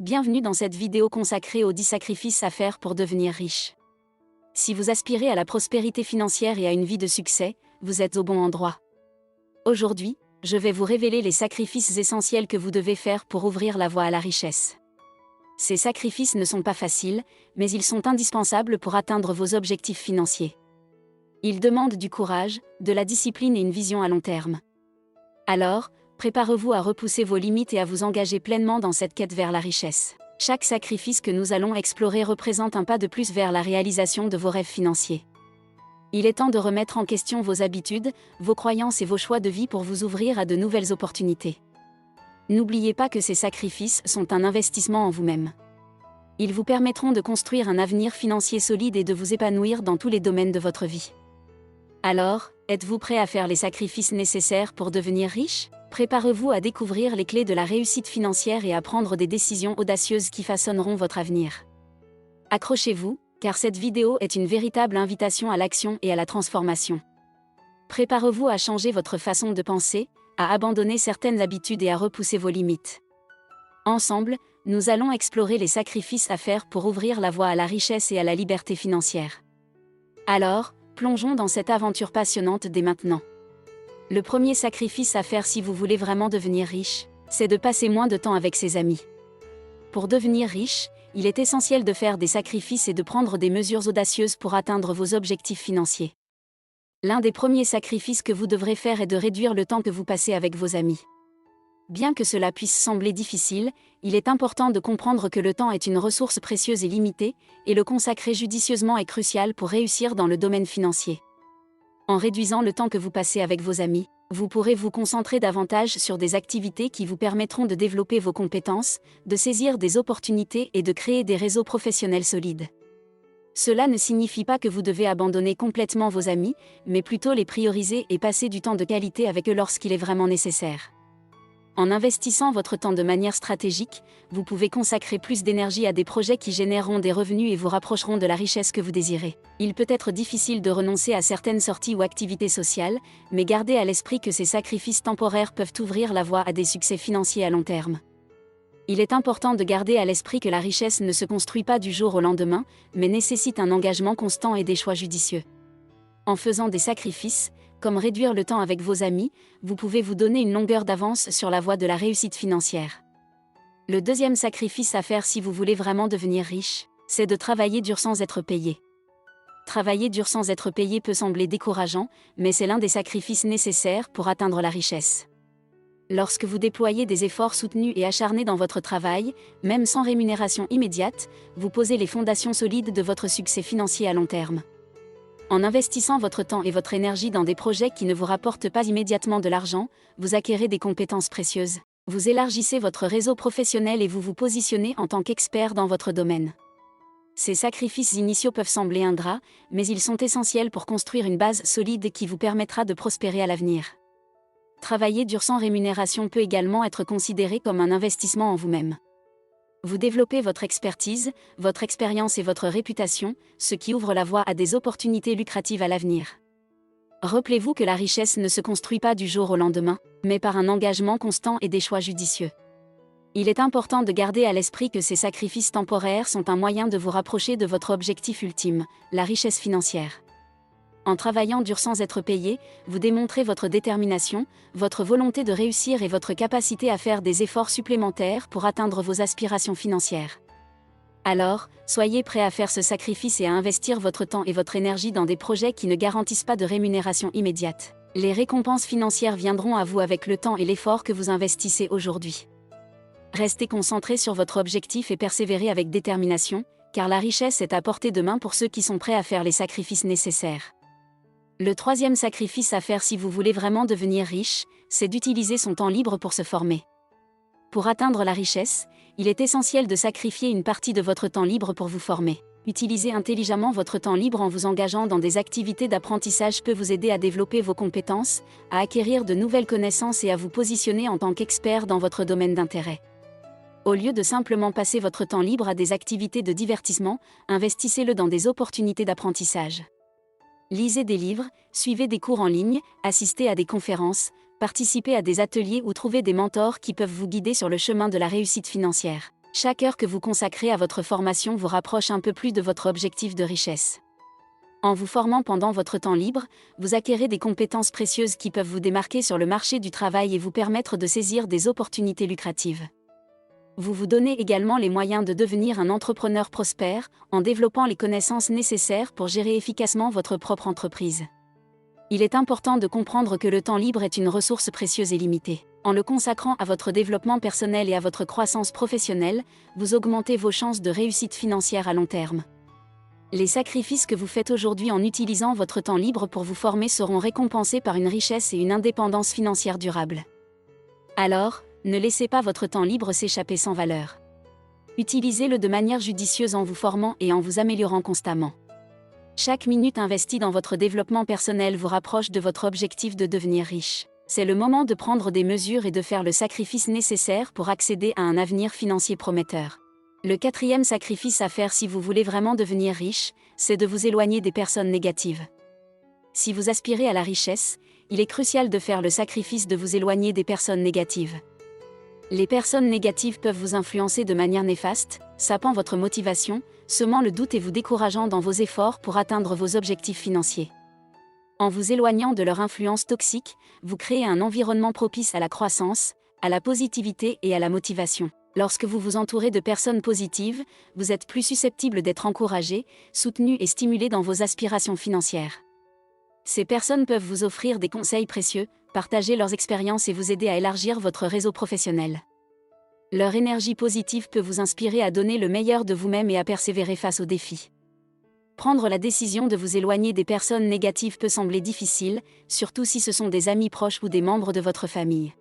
Bienvenue dans cette vidéo consacrée aux 10 sacrifices à faire pour devenir riche. Si vous aspirez à la prospérité financière et à une vie de succès, vous êtes au bon endroit. Aujourd'hui, je vais vous révéler les sacrifices essentiels que vous devez faire pour ouvrir la voie à la richesse. Ces sacrifices ne sont pas faciles, mais ils sont indispensables pour atteindre vos objectifs financiers. Ils demandent du courage, de la discipline et une vision à long terme. Alors, préparez-vous à repousser vos limites et à vous engager pleinement dans cette quête vers la richesse. Chaque sacrifice que nous allons explorer représente un pas de plus vers la réalisation de vos rêves financiers. Il est temps de remettre en question vos habitudes, vos croyances et vos choix de vie pour vous ouvrir à de nouvelles opportunités. N'oubliez pas que ces sacrifices sont un investissement en vous-même. Ils vous permettront de construire un avenir financier solide et de vous épanouir dans tous les domaines de votre vie. Alors, êtes-vous prêt à faire les sacrifices nécessaires pour devenir riche ? Préparez-vous à découvrir les clés de la réussite financière et à prendre des décisions audacieuses qui façonneront votre avenir. Accrochez-vous, car cette vidéo est une véritable invitation à l'action et à la transformation. Préparez-vous à changer votre façon de penser, à abandonner certaines habitudes et à repousser vos limites. Ensemble, nous allons explorer les sacrifices à faire pour ouvrir la voie à la richesse et à la liberté financière. Alors, plongeons dans cette aventure passionnante dès maintenant. Le premier sacrifice à faire si vous voulez vraiment devenir riche, c'est de passer moins de temps avec ses amis. Pour devenir riche, il est essentiel de faire des sacrifices et de prendre des mesures audacieuses pour atteindre vos objectifs financiers. L'un des premiers sacrifices que vous devrez faire est de réduire le temps que vous passez avec vos amis. Bien que cela puisse sembler difficile, il est important de comprendre que le temps est une ressource précieuse et limitée, et le consacrer judicieusement est crucial pour réussir dans le domaine financier. En réduisant le temps que vous passez avec vos amis, vous pourrez vous concentrer davantage sur des activités qui vous permettront de développer vos compétences, de saisir des opportunités et de créer des réseaux professionnels solides. Cela ne signifie pas que vous devez abandonner complètement vos amis, mais plutôt les prioriser et passer du temps de qualité avec eux lorsqu'il est vraiment nécessaire. En investissant votre temps de manière stratégique, vous pouvez consacrer plus d'énergie à des projets qui généreront des revenus et vous rapprocheront de la richesse que vous désirez. Il peut être difficile de renoncer à certaines sorties ou activités sociales, mais gardez à l'esprit que ces sacrifices temporaires peuvent ouvrir la voie à des succès financiers à long terme. Il est important de garder à l'esprit que la richesse ne se construit pas du jour au lendemain, mais nécessite un engagement constant et des choix judicieux. En faisant des sacrifices, comme réduire le temps avec vos amis, vous pouvez vous donner une longueur d'avance sur la voie de la réussite financière. Le deuxième sacrifice à faire si vous voulez vraiment devenir riche, c'est de travailler dur sans être payé. Travailler dur sans être payé peut sembler décourageant, mais c'est l'un des sacrifices nécessaires pour atteindre la richesse. Lorsque vous déployez des efforts soutenus et acharnés dans votre travail, même sans rémunération immédiate, vous posez les fondations solides de votre succès financier à long terme. En investissant votre temps et votre énergie dans des projets qui ne vous rapportent pas immédiatement de l'argent, vous acquérez des compétences précieuses. Vous élargissez votre réseau professionnel et vous vous positionnez en tant qu'expert dans votre domaine. Ces sacrifices initiaux peuvent sembler ingrats, mais ils sont essentiels pour construire une base solide qui vous permettra de prospérer à l'avenir. Travailler dur sans rémunération peut également être considéré comme un investissement en vous-même. Vous développez votre expertise, votre expérience et votre réputation, ce qui ouvre la voie à des opportunités lucratives à l'avenir. Rappelez-vous que la richesse ne se construit pas du jour au lendemain, mais par un engagement constant et des choix judicieux. Il est important de garder à l'esprit que ces sacrifices temporaires sont un moyen de vous rapprocher de votre objectif ultime, la richesse financière. En travaillant dur sans être payé, vous démontrez votre détermination, votre volonté de réussir et votre capacité à faire des efforts supplémentaires pour atteindre vos aspirations financières. Alors, soyez prêt à faire ce sacrifice et à investir votre temps et votre énergie dans des projets qui ne garantissent pas de rémunération immédiate. Les récompenses financières viendront à vous avec le temps et l'effort que vous investissez aujourd'hui. Restez concentré sur votre objectif et persévérez avec détermination, car la richesse est à portée de main pour ceux qui sont prêts à faire les sacrifices nécessaires. Le troisième sacrifice à faire si vous voulez vraiment devenir riche, c'est d'utiliser son temps libre pour se former. Pour atteindre la richesse, il est essentiel de sacrifier une partie de votre temps libre pour vous former. Utiliser intelligemment votre temps libre en vous engageant dans des activités d'apprentissage peut vous aider à développer vos compétences, à acquérir de nouvelles connaissances et à vous positionner en tant qu'expert dans votre domaine d'intérêt. Au lieu de simplement passer votre temps libre à des activités de divertissement, investissez-le dans des opportunités d'apprentissage. Lisez des livres, suivez des cours en ligne, assistez à des conférences, participez à des ateliers ou trouvez des mentors qui peuvent vous guider sur le chemin de la réussite financière. Chaque heure que vous consacrez à votre formation vous rapproche un peu plus de votre objectif de richesse. En vous formant pendant votre temps libre, vous acquérez des compétences précieuses qui peuvent vous démarquer sur le marché du travail et vous permettre de saisir des opportunités lucratives. Vous vous donnez également les moyens de devenir un entrepreneur prospère, en développant les connaissances nécessaires pour gérer efficacement votre propre entreprise. Il est important de comprendre que le temps libre est une ressource précieuse et limitée. En le consacrant à votre développement personnel et à votre croissance professionnelle, vous augmentez vos chances de réussite financière à long terme. Les sacrifices que vous faites aujourd'hui en utilisant votre temps libre pour vous former seront récompensés par une richesse et une indépendance financière durable. Alors, ne laissez pas votre temps libre s'échapper sans valeur. Utilisez-le de manière judicieuse en vous formant et en vous améliorant constamment. Chaque minute investie dans votre développement personnel vous rapproche de votre objectif de devenir riche. C'est le moment de prendre des mesures et de faire le sacrifice nécessaire pour accéder à un avenir financier prometteur. Le 4e sacrifice à faire si vous voulez vraiment devenir riche, c'est de vous éloigner des personnes négatives. Si vous aspirez à la richesse, il est crucial de faire le sacrifice de vous éloigner des personnes négatives. Les personnes négatives peuvent vous influencer de manière néfaste, sapant votre motivation, semant le doute et vous décourageant dans vos efforts pour atteindre vos objectifs financiers. En vous éloignant de leur influence toxique, vous créez un environnement propice à la croissance, à la positivité et à la motivation. Lorsque vous vous entourez de personnes positives, vous êtes plus susceptible d'être encouragé, soutenu et stimulé dans vos aspirations financières. Ces personnes peuvent vous offrir des conseils précieux, partager leurs expériences et vous aider à élargir votre réseau professionnel. Leur énergie positive peut vous inspirer à donner le meilleur de vous-même et à persévérer face aux défis. Prendre la décision de vous éloigner des personnes négatives peut sembler difficile, surtout si ce sont des amis proches ou des membres de votre famille.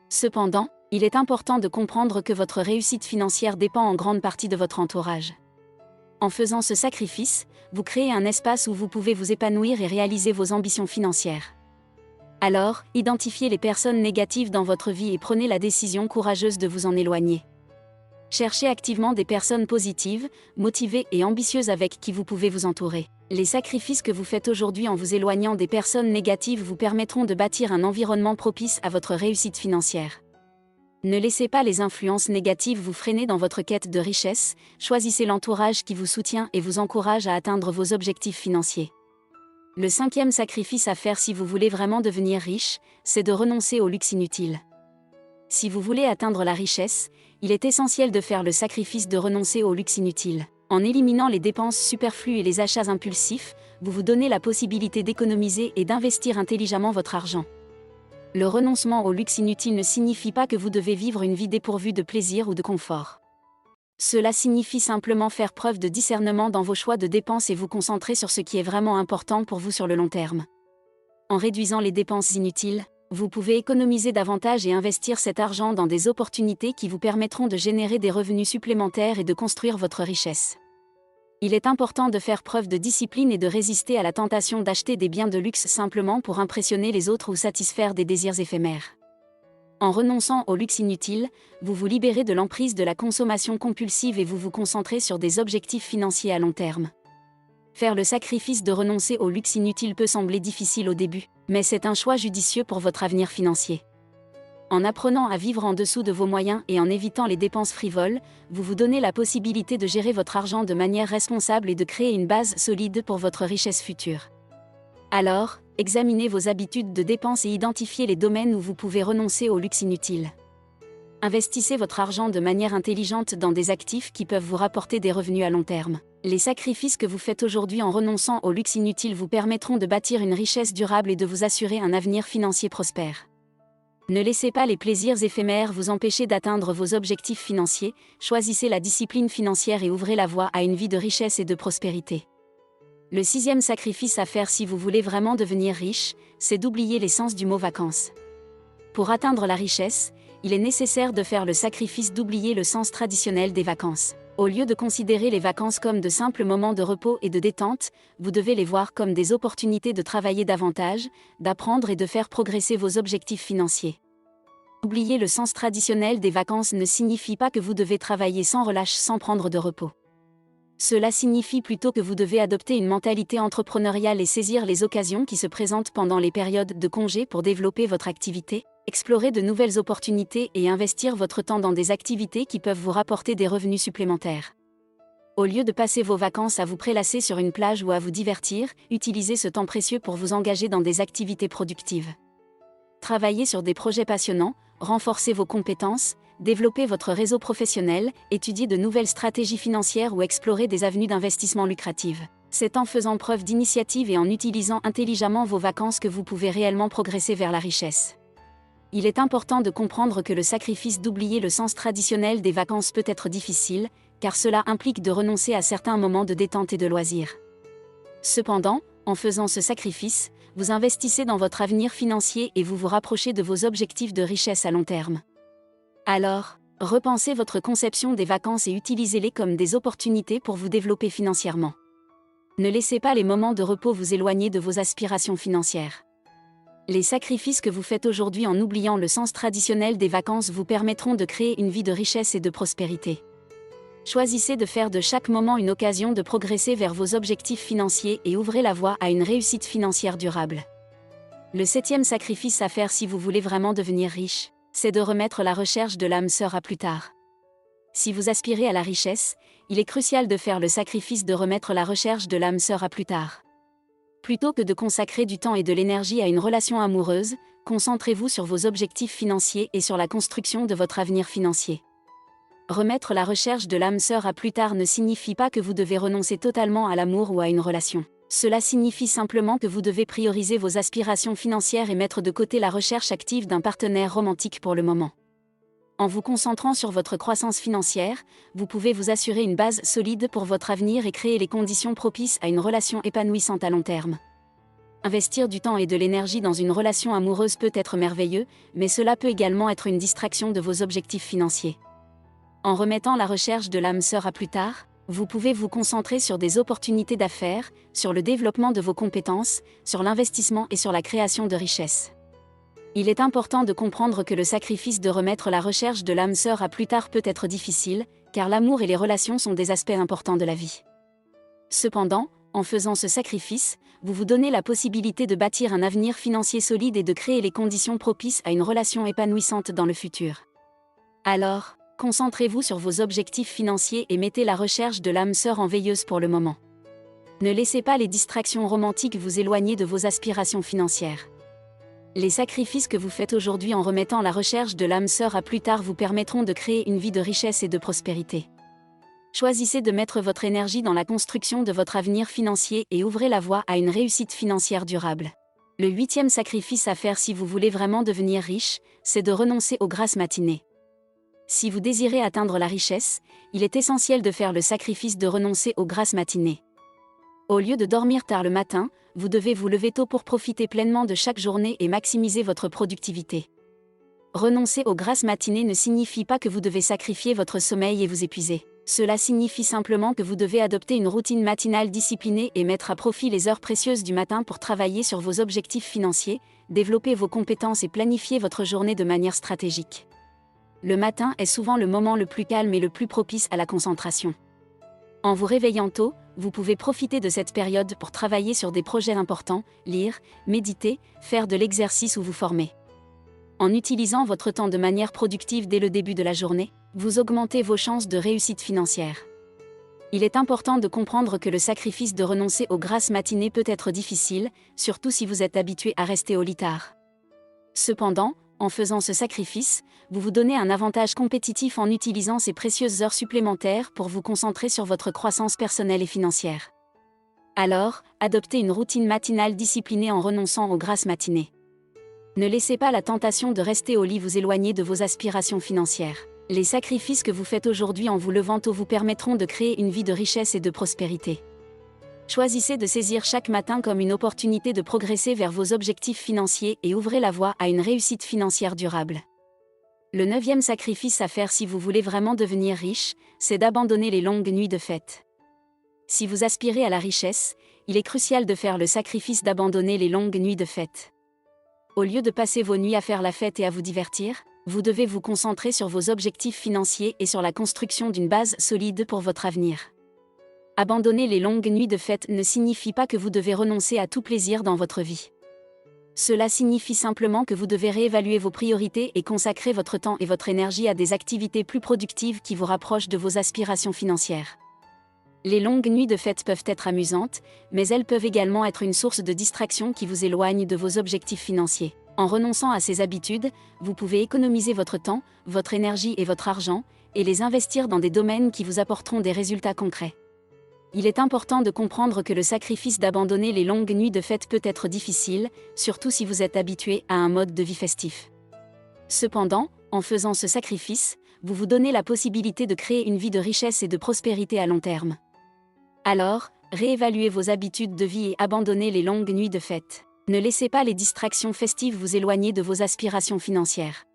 Cependant, il est important de comprendre que votre réussite financière dépend en grande partie de votre entourage. En faisant ce sacrifice, vous créez un espace où vous pouvez vous épanouir et réaliser vos ambitions financières. Alors, identifiez les personnes négatives dans votre vie et prenez la décision courageuse de vous en éloigner. Cherchez activement des personnes positives, motivées et ambitieuses avec qui vous pouvez vous entourer. Les sacrifices que vous faites aujourd'hui en vous éloignant des personnes négatives vous permettront de bâtir un environnement propice à votre réussite financière. Ne laissez pas les influences négatives vous freiner dans votre quête de richesse, choisissez l'entourage qui vous soutient et vous encourage à atteindre vos objectifs financiers. Le 5e sacrifice à faire si vous voulez vraiment devenir riche, c'est de renoncer au luxe inutile. Si vous voulez atteindre la richesse, il est essentiel de faire le sacrifice de renoncer au luxe inutile. En éliminant les dépenses superflues et les achats impulsifs, vous vous donnez la possibilité d'économiser et d'investir intelligemment votre argent. Le renoncement au luxe inutile ne signifie pas que vous devez vivre une vie dépourvue de plaisir ou de confort. Cela signifie simplement faire preuve de discernement dans vos choix de dépenses et vous concentrer sur ce qui est vraiment important pour vous sur le long terme. En réduisant les dépenses inutiles, vous pouvez économiser davantage et investir cet argent dans des opportunités qui vous permettront de générer des revenus supplémentaires et de construire votre richesse. Il est important de faire preuve de discipline et de résister à la tentation d'acheter des biens de luxe simplement pour impressionner les autres ou satisfaire des désirs éphémères. En renonçant au luxe inutile, vous vous libérez de l'emprise de la consommation compulsive et vous vous concentrez sur des objectifs financiers à long terme. Faire le sacrifice de renoncer au luxe inutile peut sembler difficile au début, mais c'est un choix judicieux pour votre avenir financier. En apprenant à vivre en dessous de vos moyens et en évitant les dépenses frivoles, vous vous donnez la possibilité de gérer votre argent de manière responsable et de créer une base solide pour votre richesse future. Alors, examinez vos habitudes de dépenses et identifiez les domaines où vous pouvez renoncer au luxe inutile. Investissez votre argent de manière intelligente dans des actifs qui peuvent vous rapporter des revenus à long terme. Les sacrifices que vous faites aujourd'hui en renonçant au luxe inutile vous permettront de bâtir une richesse durable et de vous assurer un avenir financier prospère. Ne laissez pas les plaisirs éphémères vous empêcher d'atteindre vos objectifs financiers, choisissez la discipline financière et ouvrez la voie à une vie de richesse et de prospérité. Le 6e sacrifice à faire si vous voulez vraiment devenir riche, c'est d'oublier l'essence du mot vacances. Pour atteindre la richesse, il est nécessaire de faire le sacrifice d'oublier le sens traditionnel des vacances. Au lieu de considérer les vacances comme de simples moments de repos et de détente, vous devez les voir comme des opportunités de travailler davantage, d'apprendre et de faire progresser vos objectifs financiers. Oublier le sens traditionnel des vacances ne signifie pas que vous devez travailler sans relâche sans prendre de repos. Cela signifie plutôt que vous devez adopter une mentalité entrepreneuriale et saisir les occasions qui se présentent pendant les périodes de congé pour développer votre activité, Explorer de nouvelles opportunités et investir votre temps dans des activités qui peuvent vous rapporter des revenus supplémentaires. Au lieu de passer vos vacances à vous prélasser sur une plage ou à vous divertir, utilisez ce temps précieux pour vous engager dans des activités productives. Travaillez sur des projets passionnants, renforcez vos compétences, développez votre réseau professionnel, étudiez de nouvelles stratégies financières ou explorez des avenues d'investissement lucratives. C'est en faisant preuve d'initiative et en utilisant intelligemment vos vacances que vous pouvez réellement progresser vers la richesse. Il est important de comprendre que le sacrifice d'oublier le sens traditionnel des vacances peut être difficile, car cela implique de renoncer à certains moments de détente et de loisirs. Cependant, en faisant ce sacrifice, vous investissez dans votre avenir financier et vous vous rapprochez de vos objectifs de richesse à long terme. Alors, repensez votre conception des vacances et utilisez-les comme des opportunités pour vous développer financièrement. Ne laissez pas les moments de repos vous éloigner de vos aspirations financières. Les sacrifices que vous faites aujourd'hui en oubliant le sens traditionnel des vacances vous permettront de créer une vie de richesse et de prospérité. Choisissez de faire de chaque moment une occasion de progresser vers vos objectifs financiers et ouvrez la voie à une réussite financière durable. Le 7e sacrifice à faire si vous voulez vraiment devenir riche, c'est de remettre la recherche de l'âme sœur à plus tard. Si vous aspirez à la richesse, il est crucial de faire le sacrifice de remettre la recherche de l'âme sœur à plus tard. Plutôt que de consacrer du temps et de l'énergie à une relation amoureuse, concentrez-vous sur vos objectifs financiers et sur la construction de votre avenir financier. Remettre la recherche de l'âme sœur à plus tard ne signifie pas que vous devez renoncer totalement à l'amour ou à une relation. Cela signifie simplement que vous devez prioriser vos aspirations financières et mettre de côté la recherche active d'un partenaire romantique pour le moment. En vous concentrant sur votre croissance financière, vous pouvez vous assurer une base solide pour votre avenir et créer les conditions propices à une relation épanouissante à long terme. Investir du temps et de l'énergie dans une relation amoureuse peut être merveilleux, mais cela peut également être une distraction de vos objectifs financiers. En remettant la recherche de l'âme sœur à plus tard, vous pouvez vous concentrer sur des opportunités d'affaires, sur le développement de vos compétences, sur l'investissement et sur la création de richesses. Il est important de comprendre que le sacrifice de remettre la recherche de l'âme sœur à plus tard peut être difficile, car l'amour et les relations sont des aspects importants de la vie. Cependant, en faisant ce sacrifice, vous vous donnez la possibilité de bâtir un avenir financier solide et de créer les conditions propices à une relation épanouissante dans le futur. Alors, concentrez-vous sur vos objectifs financiers et mettez la recherche de l'âme sœur en veilleuse pour le moment. Ne laissez pas les distractions romantiques vous éloigner de vos aspirations financières. Les sacrifices que vous faites aujourd'hui en remettant la recherche de l'âme sœur à plus tard vous permettront de créer une vie de richesse et de prospérité. Choisissez de mettre votre énergie dans la construction de votre avenir financier et ouvrez la voie à une réussite financière durable. Le 8e sacrifice à faire si vous voulez vraiment devenir riche, c'est de renoncer aux grasses matinées. Si vous désirez atteindre la richesse, il est essentiel de faire le sacrifice de renoncer aux grasses matinées. Au lieu de dormir tard le matin, vous devez vous lever tôt pour profiter pleinement de chaque journée et maximiser votre productivité. Renoncer aux grasses matinées ne signifie pas que vous devez sacrifier votre sommeil et vous épuiser. Cela signifie simplement que vous devez adopter une routine matinale disciplinée et mettre à profit les heures précieuses du matin pour travailler sur vos objectifs financiers, développer vos compétences et planifier votre journée de manière stratégique. Le matin est souvent le moment le plus calme et le plus propice à la concentration. En vous réveillant tôt, vous pouvez profiter de cette période pour travailler sur des projets importants, lire, méditer, faire de l'exercice ou vous former. En utilisant votre temps de manière productive dès le début de la journée, vous augmentez vos chances de réussite financière. Il est important de comprendre que le sacrifice de renoncer aux grasses matinées peut être difficile, surtout si vous êtes habitué à rester au lit tard. Cependant, en faisant ce sacrifice, vous vous donnez un avantage compétitif en utilisant ces précieuses heures supplémentaires pour vous concentrer sur votre croissance personnelle et financière. Alors, adoptez une routine matinale disciplinée en renonçant aux grasses matinées. Ne laissez pas la tentation de rester au lit vous éloigner de vos aspirations financières. Les sacrifices que vous faites aujourd'hui en vous levant tôt vous permettront de créer une vie de richesse et de prospérité. Choisissez de saisir chaque matin comme une opportunité de progresser vers vos objectifs financiers et ouvrez la voie à une réussite financière durable. Le 9e sacrifice à faire si vous voulez vraiment devenir riche, c'est d'abandonner les longues nuits de fête. Si vous aspirez à la richesse, il est crucial de faire le sacrifice d'abandonner les longues nuits de fête. Au lieu de passer vos nuits à faire la fête et à vous divertir, vous devez vous concentrer sur vos objectifs financiers et sur la construction d'une base solide pour votre avenir. Abandonner les longues nuits de fête ne signifie pas que vous devez renoncer à tout plaisir dans votre vie. Cela signifie simplement que vous devez réévaluer vos priorités et consacrer votre temps et votre énergie à des activités plus productives qui vous rapprochent de vos aspirations financières. Les longues nuits de fête peuvent être amusantes, mais elles peuvent également être une source de distraction qui vous éloigne de vos objectifs financiers. En renonçant à ces habitudes, vous pouvez économiser votre temps, votre énergie et votre argent, et les investir dans des domaines qui vous apporteront des résultats concrets. Il est important de comprendre que le sacrifice d'abandonner les longues nuits de fête peut être difficile, surtout si vous êtes habitué à un mode de vie festif. Cependant, en faisant ce sacrifice, vous vous donnez la possibilité de créer une vie de richesse et de prospérité à long terme. Alors, réévaluez vos habitudes de vie et abandonnez les longues nuits de fête. Ne laissez pas les distractions festives vous éloigner de vos aspirations financières.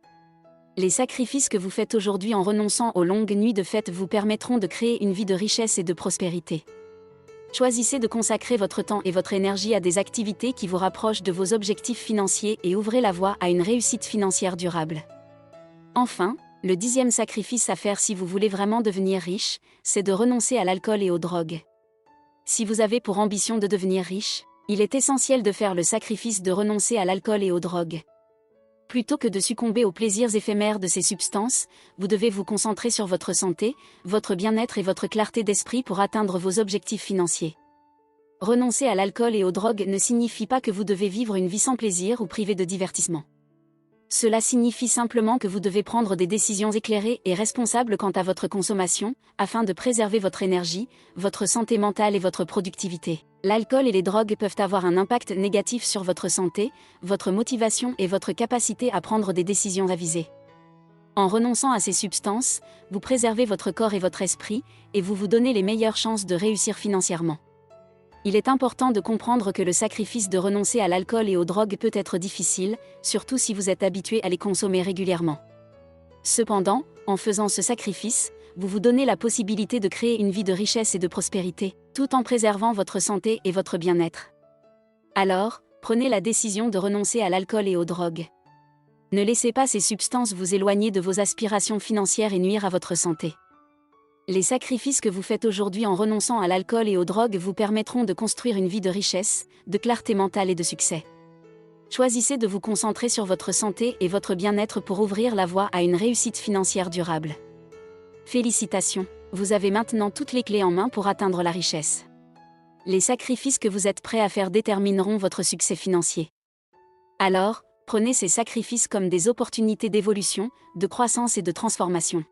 Les sacrifices que vous faites aujourd'hui en renonçant aux longues nuits de fête vous permettront de créer une vie de richesse et de prospérité. Choisissez de consacrer votre temps et votre énergie à des activités qui vous rapprochent de vos objectifs financiers et ouvrez la voie à une réussite financière durable. Enfin, le 10e sacrifice à faire si vous voulez vraiment devenir riche, c'est de renoncer à l'alcool et aux drogues. Si vous avez pour ambition de devenir riche, il est essentiel de faire le sacrifice de renoncer à l'alcool et aux drogues. Plutôt que de succomber aux plaisirs éphémères de ces substances, vous devez vous concentrer sur votre santé, votre bien-être et votre clarté d'esprit pour atteindre vos objectifs financiers. Renoncer à l'alcool et aux drogues ne signifie pas que vous devez vivre une vie sans plaisir ou privée de divertissement. Cela signifie simplement que vous devez prendre des décisions éclairées et responsables quant à votre consommation, afin de préserver votre énergie, votre santé mentale et votre productivité. L'alcool et les drogues peuvent avoir un impact négatif sur votre santé, votre motivation et votre capacité à prendre des décisions avisées. En renonçant à ces substances, vous préservez votre corps et votre esprit, et vous vous donnez les meilleures chances de réussir financièrement. Il est important de comprendre que le sacrifice de renoncer à l'alcool et aux drogues peut être difficile, surtout si vous êtes habitué à les consommer régulièrement. Cependant, en faisant ce sacrifice, vous vous donnez la possibilité de créer une vie de richesse et de prospérité, tout en préservant votre santé et votre bien-être. Alors, prenez la décision de renoncer à l'alcool et aux drogues. Ne laissez pas ces substances vous éloigner de vos aspirations financières et nuire à votre santé. Les sacrifices que vous faites aujourd'hui en renonçant à l'alcool et aux drogues vous permettront de construire une vie de richesse, de clarté mentale et de succès. Choisissez de vous concentrer sur votre santé et votre bien-être pour ouvrir la voie à une réussite financière durable. Félicitations, vous avez maintenant toutes les clés en main pour atteindre la richesse. Les sacrifices que vous êtes prêts à faire détermineront votre succès financier. Alors, prenez ces sacrifices comme des opportunités d'évolution, de croissance et de transformation.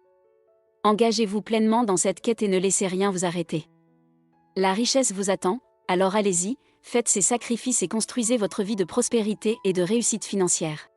Engagez-vous pleinement dans cette quête et ne laissez rien vous arrêter. La richesse vous attend, alors allez-y, faites ces sacrifices et construisez votre vie de prospérité et de réussite financière.